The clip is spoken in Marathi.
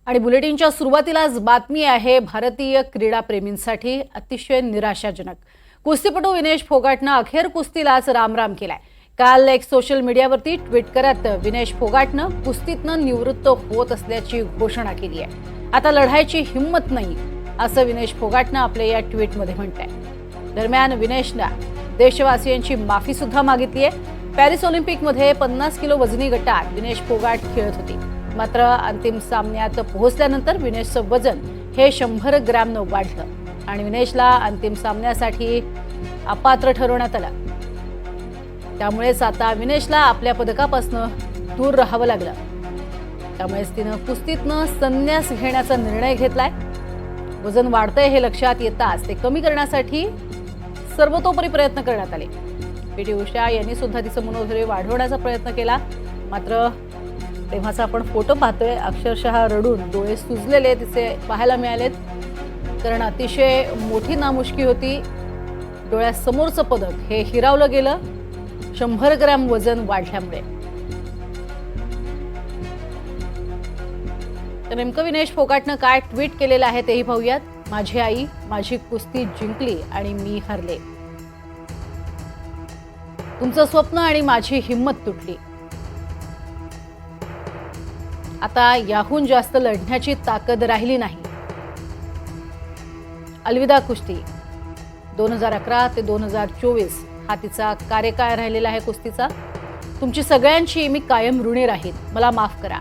आणि बुलेटिनच्या सुरुवातीलाच बातमी आहे भारतीय क्रीडा प्रेमींसाठी अतिशय निराशाजनक। कुस्तीपटू विनेश फोगाटने अखेर कुस्तीलाच रामराम केलाय। काल एक सोशल मीडियावरती ट्विट करत विनेश फोगाटने कुस्तीतनं निवृत्त होत असल्याची घोषणा केली आहे। आता लढायची हिम्मत नाही असं विनेश फोगाटने आपल्या या ट्विटमध्ये म्हटलंय। दरम्यान विनेशने देशवासियांची माफी सुद्धा मागितली आहे। पॅरिस ऑलिम्पिकमध्ये 50 किलो वजनी गटात विनेश फोगाट खेळत होती, मात्र अंतिम सामन्यात पोहोचल्यानंतर विनेशचं वजन हे 100 ग्रॅमनं वाढलं आणि विनेशला अंतिम सामन्यासाठी अपात्र ठरवण्यात आलं। त्यामुळेच आता विनेशला आपल्या पदकापासून दूर राहावं लागलं। त्यामुळेच तिनं कुस्तीतनं संन्यास घेण्याचा निर्णय घेतलाय। वजन वाढतंय हे लक्षात येताच ते कमी करण्यासाठी सर्वतोपरी प्रयत्न करण्यात आले। पीटी उषा यांनी सुद्धा तिचं मनोधैर्य वाढवण्याचा प्रयत्न केला, मात्र तेव्हाचा आपण फोटो पाहतोय, अक्षरशः रडून डोळे सुजलेले तिचे पाहायला मिळालेत, कारण अतिशय मोठी नामुष्की होती। डोळ्यासमोरचं पदक हे हिरावलं गेलं 100 ग्रॅम वजन वाढल्यामुळे। तर नेमकं विनेश फोगाटने काय ट्विट केलेलं आहे तेही पाहूयात। माझी आई माझी कुस्ती जिंकली आणि मी हरले। तुमचं स्वप्न आणि माझी हिम्मत तुटली। आता याहून जास्त लढण्याची ताकद राहिली नाही। अलविदा कुस्ती। 2011 ते 2024 हा तिचा कार्यकाळ राहिलेला आहे कुस्तीचा। तुमची सगळ्यांची मी कायम ऋणी राहीन, मला माफ करा।